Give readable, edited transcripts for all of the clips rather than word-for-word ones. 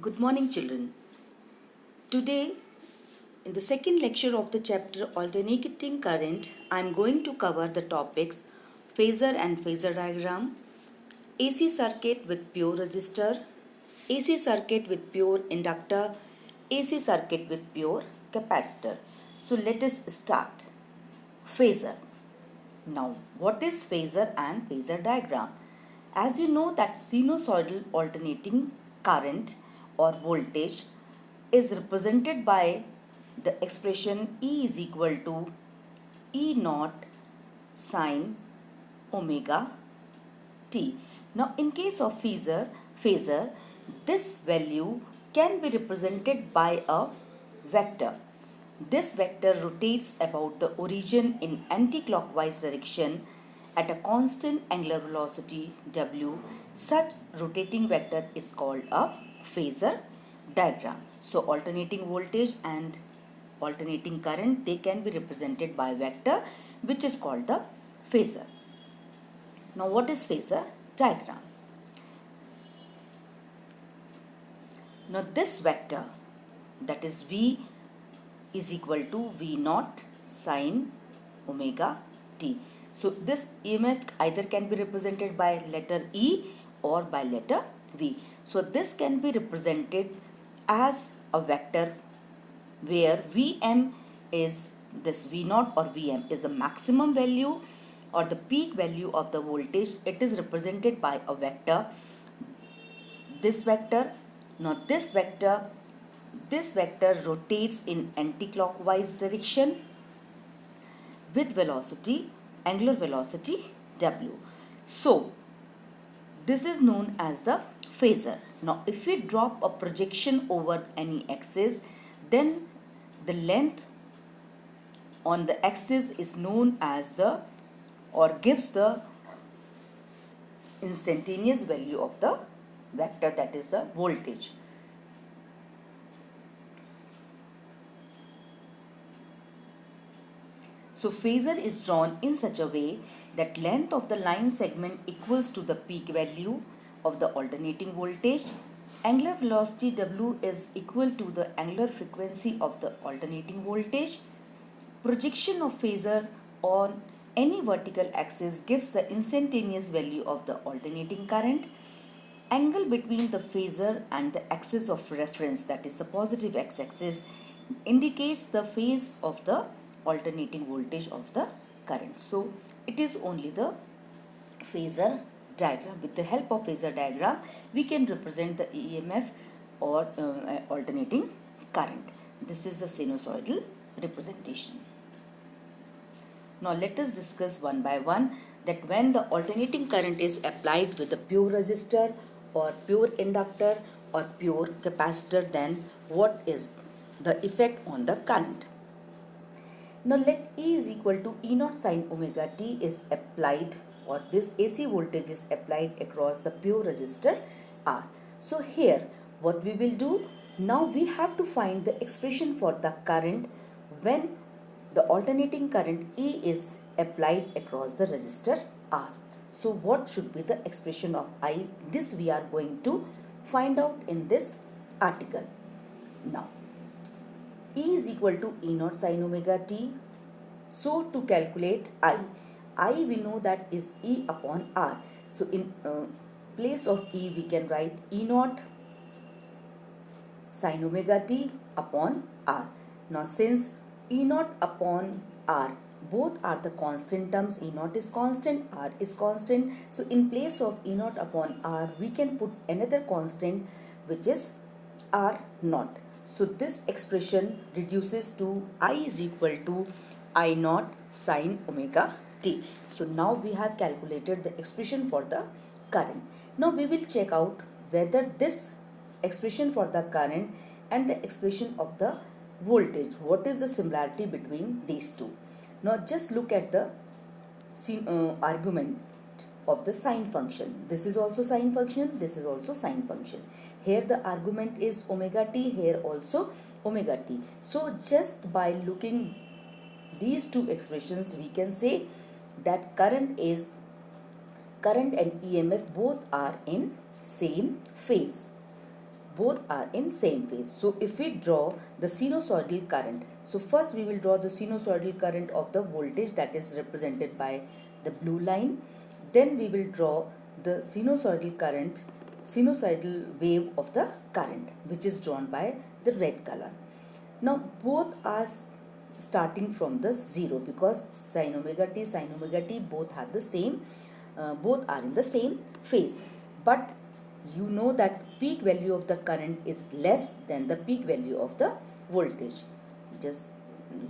Good morning, children. Today, in the second lecture of the chapter Alternating Current, I am going to cover the topics phasor and phasor diagram, AC circuit with pure resistor, AC circuit with pure inductor, AC circuit with pure capacitor. So let us start. Phasor. Now, what is phasor and phasor diagram? As you know that sinusoidal alternating current or voltage is represented by the expression E is equal to E naught sine omega t. Now, in case of phasor, this value can be represented by a vector. This vector rotates about the origin in anti-clockwise direction at a constant angular velocity w. Such rotating vector is called a phasor diagram. So alternating voltage and alternating current, they can be represented by vector which is called the phasor. Now what is phasor diagram? Now this vector, that is V is equal to V naught sine omega t. So this EMF either can be represented by letter E or by letter V. So this can be represented as a vector where Vm is this V naught or Vm is the maximum value or the peak value of the voltage. It is represented by a vector. This vector, this vector rotates in anti-clockwise direction with velocity, angular velocity w. So this is known as the phasor. Now if we drop a projection over any axis, then the length on the axis is known as the or gives the instantaneous value of the vector, that is the voltage. So phasor is drawn in such a way that length of the line segment equals to the peak value of the alternating voltage. Angular velocity W is equal to the angular frequency of the alternating voltage. Projection of phasor on any vertical axis gives the instantaneous value of the alternating current. Angle between the phasor and the axis of reference, that is the positive x-axis, indicates the phase of the alternating voltage of the current. So it is only the phasor diagram. With the help of phasor diagram, we can represent the EMF or alternating current. This is the sinusoidal representation. Now let us discuss one by one that when the alternating current is applied with a pure resistor or pure inductor or pure capacitor, then what is the effect on the current? Now let E is equal to E naught sine omega t is applied, or this AC voltage is applied across the pure resistor R. So here what we will do, now we have to find the expression for the current when the alternating current E is applied across the resistor R. So what should be the expression of I? This we are going to find out in this article. Now E is equal to E naught sine omega t. So to calculate I we know that is E upon R. So in place of E we can write E naught sine omega t upon R. Now since E naught upon R both are the constant terms, E naught is constant, R is constant. So in place of E naught upon R we can put another constant which is R naught. So this expression reduces to I is equal to I naught sine omega t. So now we have calculated the expression for the current. Now we will check out whether this expression for the current and the expression of the voltage, what is the similarity between these two. Now just look at the argument of the sine function. This is also sine function, this is also sine function. Here the argument is omega t, here also omega t. So just by looking these two expressions we can say that current and EMF both are in same phase. both are in same phase. So if we draw the sinusoidal current, so first we will draw the sinusoidal current of the voltage that is represented by the blue line. Then we will draw the sinusoidal current, sinusoidal wave of the current, which is drawn by the red color. Now both are starting from the zero, because sin omega t both have the same, both are in the same phase. But you know that peak value of the current is less than the peak value of the voltage. Just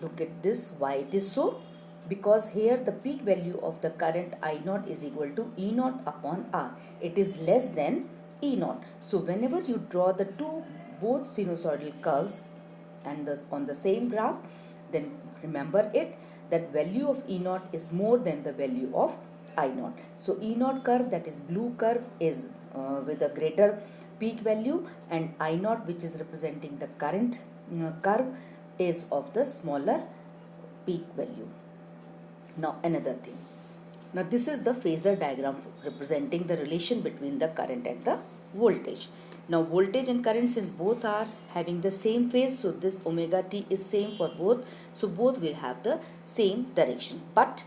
look at this, why it is so. Because here the peak value of the current I naught is equal to E naught upon R. It is less than E naught. So whenever you draw the both sinusoidal curves and on the same graph, then remember it that value of E naught is more than the value of I naught. So E naught curve, that is blue curve, is with a greater peak value, and I naught, which is representing the current curve, is of the smaller peak value. Now another thing. Now this is the phasor diagram representing the relation between the current and the voltage. Now voltage and current, since both are having the same phase, so this omega t is same for both. So both will have the same direction. But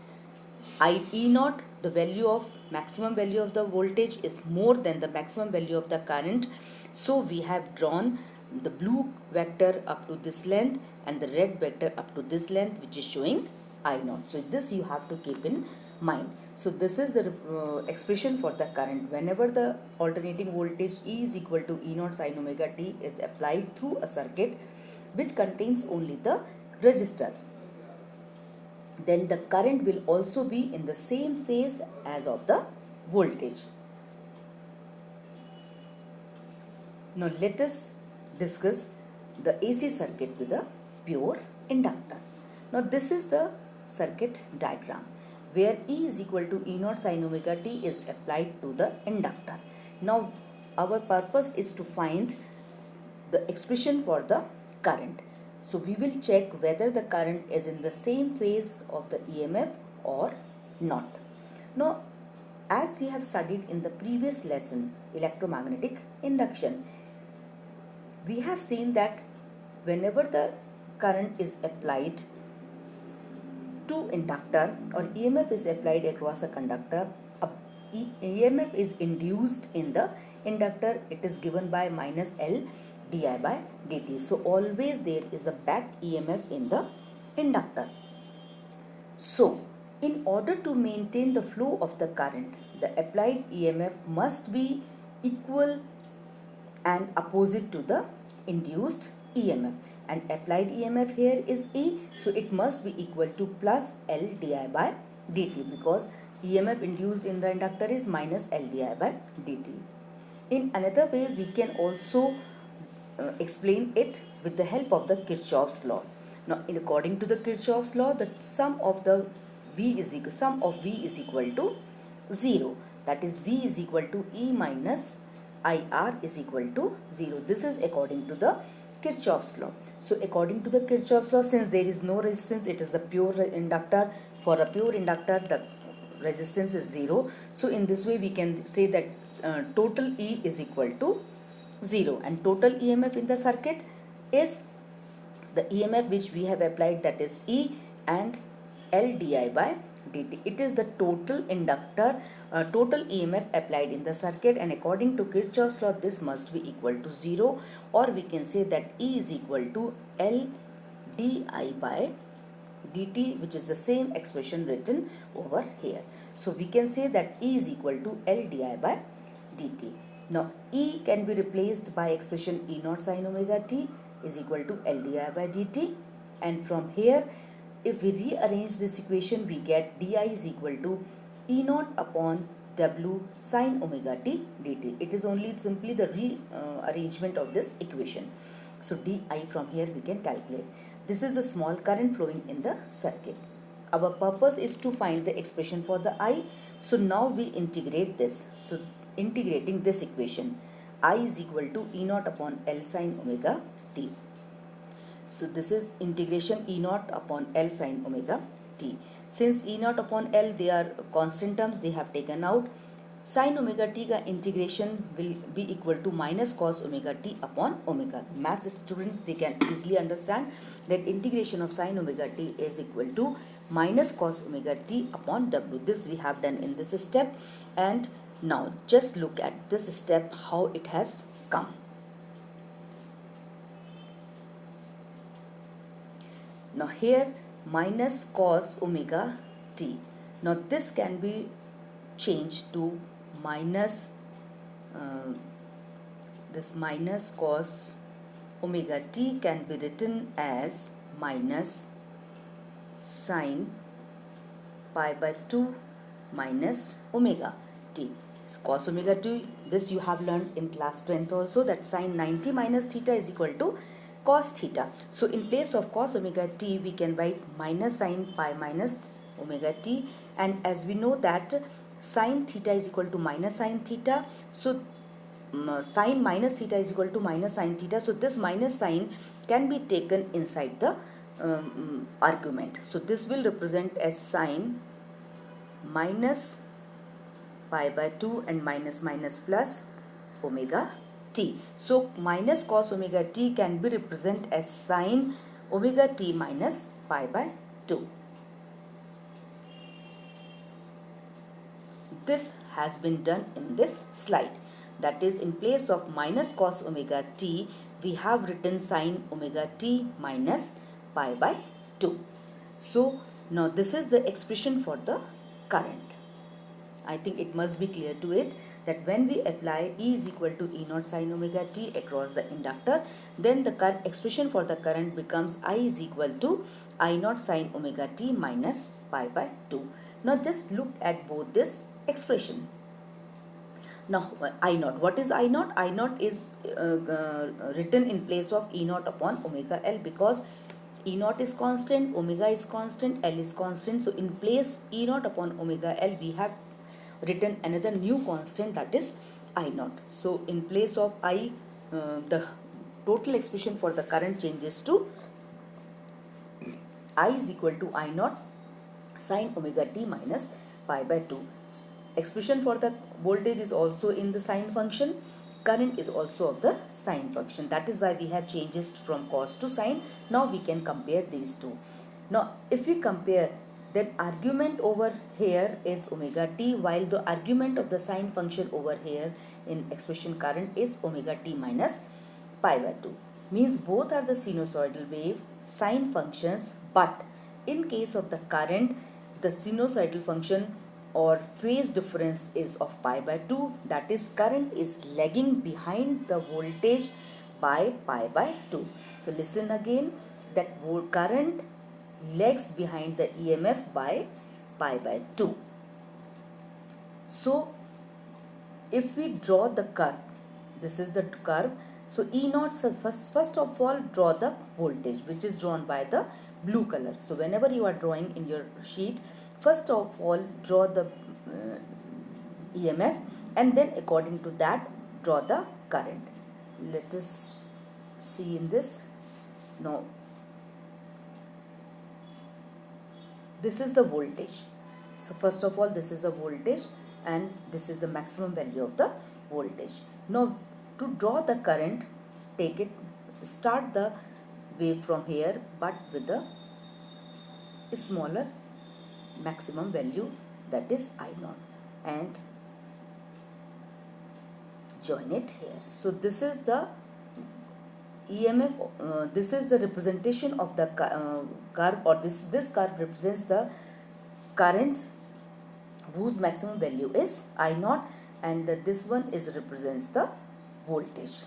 E naught, the value of maximum value of the voltage, is more than the maximum value of the current. So we have drawn the blue vector up to this length and the red vector up to this length, which is showing I naught. So this you have to keep in mind. So this is the expression for the current. Whenever the alternating voltage E is equal to E naught sin omega t is applied through a circuit which contains only the resistor, then the current will also be in the same phase as of the voltage. Now let us discuss the AC circuit with a pure inductor. Now this is the circuit diagram where E is equal to E naught sin omega t is applied to the inductor. Now our purpose is to find the expression for the current. So we will check whether the current is in the same phase of the EMF or not. Now, as we have studied in the previous lesson, electromagnetic induction, we have seen that whenever the current is applied to inductor or EMF is applied across a conductor, EMF is induced in the inductor. It is given by minus L di by dt. So always there is a back EMF in the inductor. So in order to maintain the flow of the current, the applied EMF must be equal and opposite to the induced EMF, and applied EMF here is E, so it must be equal to plus L di by dt, because EMF induced in the inductor is minus L di by dt. In another way, we can also explain it with the help of the Kirchhoff's law. Now, according to the Kirchhoff's law, the sum of V is equal to 0. That is, V is equal to E minus IR is equal to 0. This is according to the Kirchhoff's law. So according to the Kirchhoff's law, since there is no resistance, it is a pure inductor. For a pure inductor, the resistance is 0. So in this way, we can say that total E is equal to 0, and total EMF in the circuit is the EMF which we have applied, that is E, and L di by dt. It is the total inductor, total EMF applied in the circuit, and according to Kirchhoff's law, this must be equal to 0, or we can say that E is equal to L di by dt, which is the same expression written over here. So we can say that E is equal to L di by dt. Now E can be replaced by expression E naught sin omega t is equal to L di by dt, and from here if we rearrange this equation, we get di is equal to E naught upon W sin omega t dt. It is only simply the rearrangement of this equation. So di from here we can calculate. This is the small current flowing in the circuit. Our purpose is to find the expression for the I. So now we integrate this. So integrating this equation, I is equal to E naught upon L sin omega t. So this is integration E naught upon L sin omega t. Since E naught upon L, they are constant terms, they have taken out. Sine omega t का integration will be equal to minus cos omega t upon omega. Maths students, they can easily understand that integration of sin omega t is equal to minus cos omega t upon w. This we have done in this step, and now just look at this step how it has come. Now here minus cos omega t. Now this can be changed to minus this minus cos omega t can be written as minus sin pi by 2 minus omega t. Cos omega t, this you have learned in class 10th also, that sin 90 minus theta is equal to cos theta. So in place of cos omega t we can write minus sin pi minus omega t, and as we know that sin theta is equal to minus sin theta, so sin minus theta is equal to minus sin theta, so this minus sign can be taken inside the argument. So this will represent as sin minus pi by 2 and minus minus plus omega t. So minus cos omega t can be represented as sin omega t minus pi by 2. This has been done in this slide. That is, in place of minus cos omega t, we have written sin omega t minus pi by 2. So now this is the expression for the current. I think it must be clear to it that when we apply E is equal to E naught sin omega t across the inductor, then the expression for the current becomes I is equal to I naught sin omega t minus pi by 2. Now just look at both this expression. Now I naught, what is I naught? I naught is written in place of E naught upon omega L, because E naught is constant, omega is constant, L is constant. So in place E naught upon omega L, we have written another new constant, that is I naught. So in place of I, the total expression for the current changes to I is equal to I naught sin omega t minus pi by 2. Expression for the voltage is also in the sine function. Current is also of the sine function. That is why we have changes from cos to sine. Now we can compare these two. Now if we compare, then argument over here is omega t, while the argument of the sine function over here in expression current is omega t minus pi by 2. Means both are the sinusoidal wave sine functions, but in case of the current, the sinusoidal function or phase difference is of pi by 2, that is current is lagging behind the voltage by pi by 2. So listen again, that current lags behind the EMF by pi by 2. So if we draw the curve, this is the curve. So E naught, so first of all draw the voltage, which is drawn by the blue color. So whenever you are drawing in your sheet, first of all draw the EMF, and then according to that draw the current. Let us see in this. Now this is the voltage. So first of all this is the voltage, and this is the maximum value of the voltage. Now to draw the current, take it, start the wave from here, but with the smaller maximum value, that is I naught, and join it here. So this is the EMF, this is the representation of the curve, or this curve represents the current whose maximum value is I naught, and this one is represents the voltage.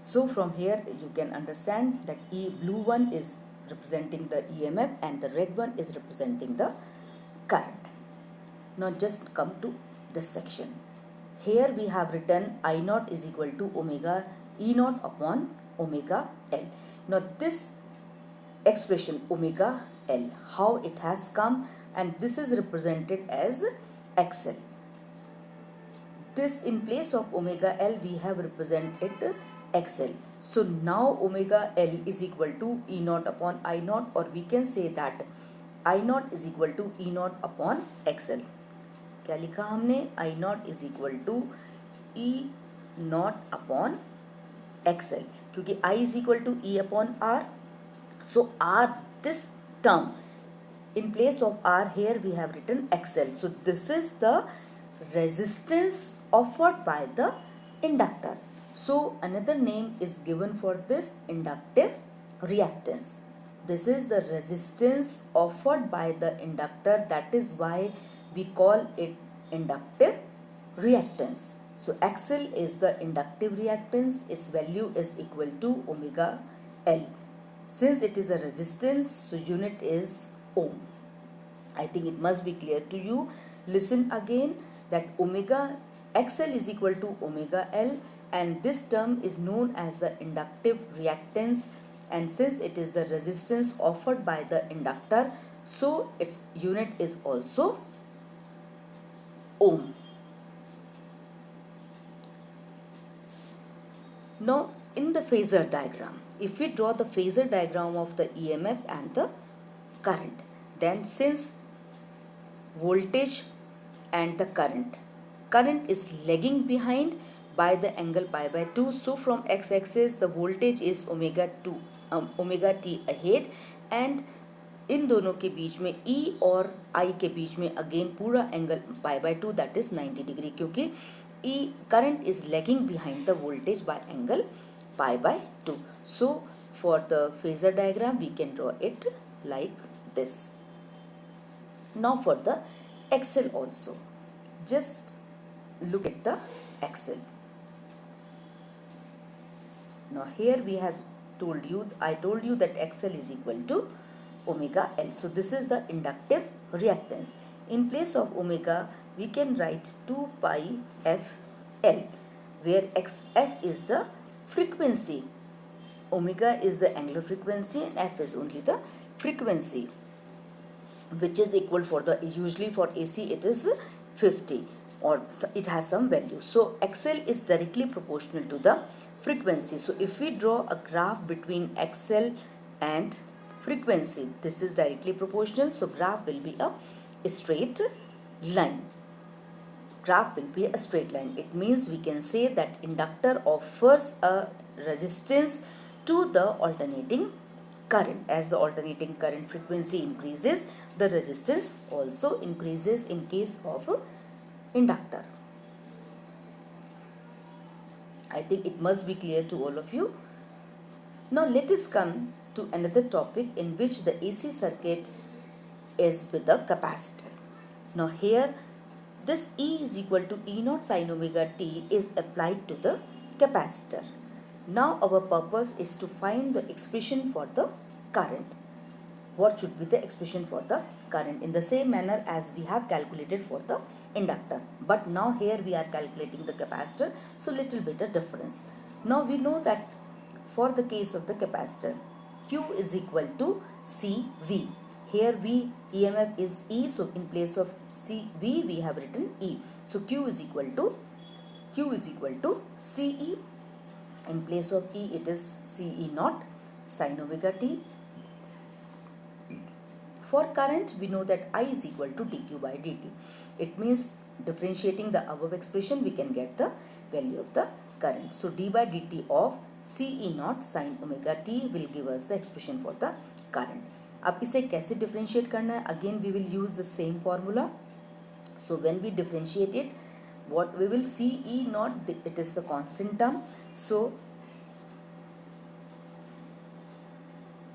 So from here you can understand that blue one is representing the EMF and the red one is representing the current. Now just come to this section. Here we have written I naught is equal to omega E naught upon omega L. Now this expression omega L, how it has come, and this is represented as XL. This in place of omega L we have represented XL. So now omega L is equal to E naught upon I naught, or we can say that I nought is equal to E nought upon XL. क्या लिखा हमने? I nought is equal to E nought upon XL, क्योंकि I is equal to E upon R. So R, this term, in place of r here we have written xl. So this is the resistance offered by the inductor. So another name is given for this inductive reactance. This is the resistance offered by the inductor. That is why we call it inductive reactance. So xl is the inductive reactance. Its value is equal to omega L. Since it is a resistance, so unit is ohm. I think it must be clear to you. Listen again, that omega xl is equal to omega L, and this term is known as the inductive reactance, and since it is the resistance offered by the inductor, so its unit is also ohm. Now in the phasor diagram, if we draw the phasor diagram of the EMF and the current, then since voltage and the current is lagging behind by the angle pi by 2, so from x-axis the voltage is omega t ahead, and इन दोनों के बीच में E और I के बीच में again पूरा angle pi by 2, that is 90 degree, क्योंकि E current is lagging behind the voltage by angle pi by 2. So for the phasor diagram we can draw it like this. Now for the XL also, just look at the XL. Now here we have I told you that XL is equal to omega L. So this is the inductive reactance. In place of omega we can write 2 pi f L, where xf is the frequency, omega is the angular frequency, and f is only the frequency, which is equal for the, usually for AC it is 50, or it has some value. So XL is directly proportional to the frequency. So if we draw a graph between XL and frequency, this is directly proportional, so graph will be a straight line. Graph will be a straight line. It means we can say that inductor offers a resistance to the alternating current. As the alternating current frequency increases, the resistance also increases in case of inductor. I think it must be clear to all of you. Now let us come to another topic in which the AC circuit is with the capacitor. Now here this E is equal to E naught sin omega t is applied to the capacitor. Now our purpose is to find the expression for the current. What should be the expression for the current? In the same manner as we have calculated for the inductor. But now here we are calculating the capacitor, so little bit of difference. Now we know that for the case of the capacitor, Q is equal to CV. Here V, EMF is E, so in place of CV we have written E. So Q is equal to CE. In place of E it is CE naught sin omega t. For current we know that I is equal to dq by dt. It means differentiating the above expression we can get the value of the current. So d by dt of CE naught sin omega t will give us the expression for the current. अब इसे कैसे differentiate करना है? Again we will use the same formula. So when we differentiate it, what we will see, E naught, it is the constant term. So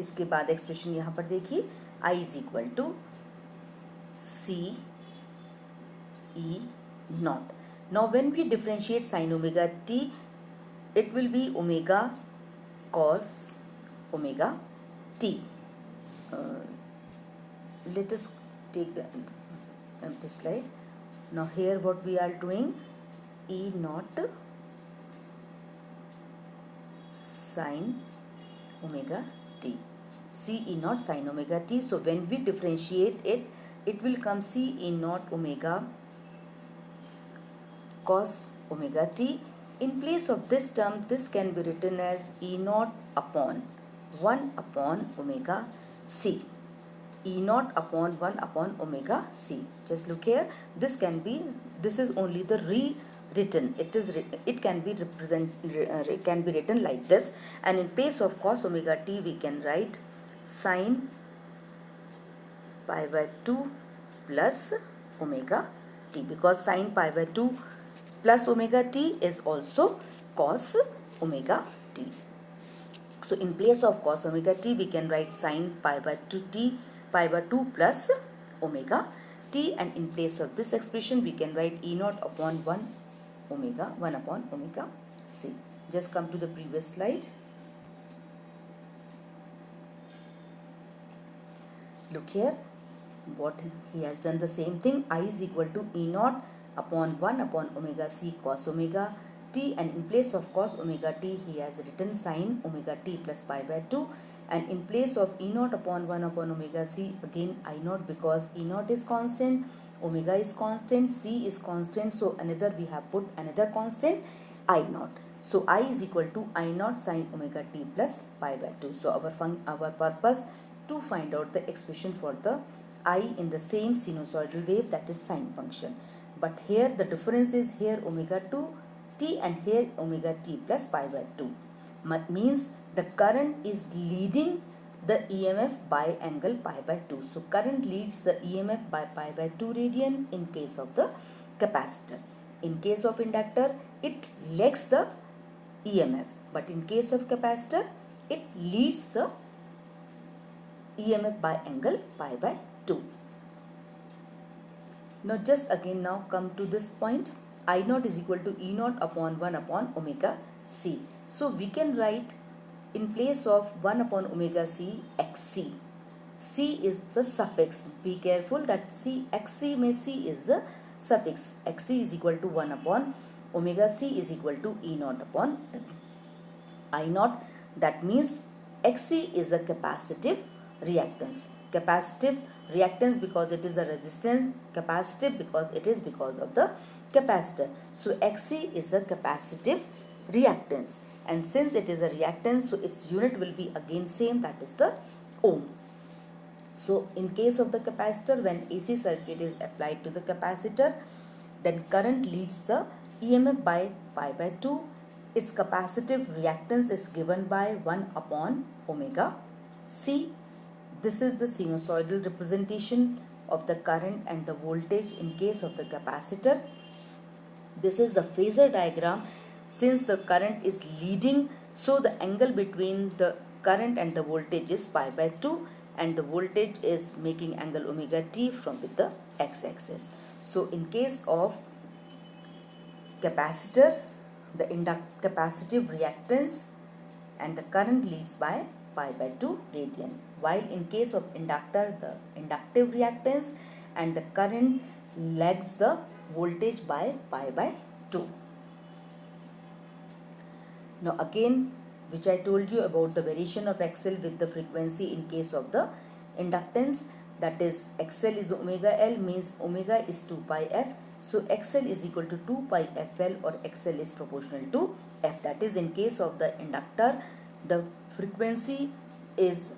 इसके बाद expression यहाँ पर देखिए, I is equal to C E naught. Now when we differentiate sin omega t, it will be omega cos omega t. Let us take the empty slide. Now here what we are doing, E naught sin omega t, C E naught sin omega t. So when we differentiate it, it will come C E naught omega cos omega t. In place of this term, this can be written as E naught upon 1 upon omega c. E naught upon 1 upon omega c. Just look here, this is only the rewritten. It can be written like this, and in place of cos omega t we can write sin pi by 2 plus omega t, because sin pi by 2 plus omega t is also cos omega t. So in place of cos omega t we can write sin pi by 2 plus omega t, and in place of this expression we can write E naught upon 1 upon omega c. Just come to the previous slide. Look here, what he has done the same thing. I is equal to E naught upon 1 upon omega c cos omega t, and in place of cos omega t he has written sin omega t plus pi by 2, and in place of E naught upon 1 upon omega c again I naught, because E naught is constant, omega is constant, c is constant, so we have put another constant I naught. So I is equal to I naught sin omega t plus pi by 2. So our purpose to find out the expression for the I in the same sinusoidal wave, that is sine function. But here the difference is, here omega 2 t and here omega t plus pi by 2. Means the current is leading the EMF by angle pi by 2. So current leads the EMF by pi by 2 radian in case of the capacitor. In case of inductor it lags the EMF, but in case of capacitor it leads the EMF by angle pi by 2. Now just again now come to this point, I naught is equal to E naught upon 1 upon omega c. So we can write in place of 1 upon omega c xc. C is the suffix. Be careful that xc में c is the suffix. xc is equal to 1 upon omega c is equal to E naught upon I naught. That means xc is a capacitive reactance. Capacitive reactance because it is a resistance, capacitive because it is because of the capacitor. So xc is a capacitive reactance, and since it is a reactance, so its unit will be again same, that is the ohm. So in case of the capacitor, when AC circuit is applied to the capacitor, then current leads the EMF by pi by 2. Its capacitive reactance is given by 1 upon omega c. This is the sinusoidal representation of the current and the voltage in case of the capacitor. This is the phasor diagram. Since the current is leading, so the angle between the current and the voltage is pi by 2, and the voltage is making angle omega t from with the x-axis. So in case of capacitor, the capacitive reactance and the current leads by pi by 2 radian, while in case of inductor, the inductive reactance and the current lags the voltage by pi by 2. Now again, which I told you about the variation of XL with the frequency in case of the inductance, that is XL is omega L, means omega is 2 pi f. So XL is equal to 2 pi FL, or XL is proportional to F. That is, in case of the inductor, the frequency is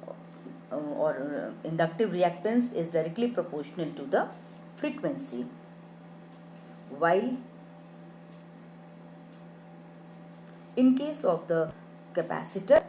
inductive reactance is directly proportional to the frequency, while in case of the capacitor,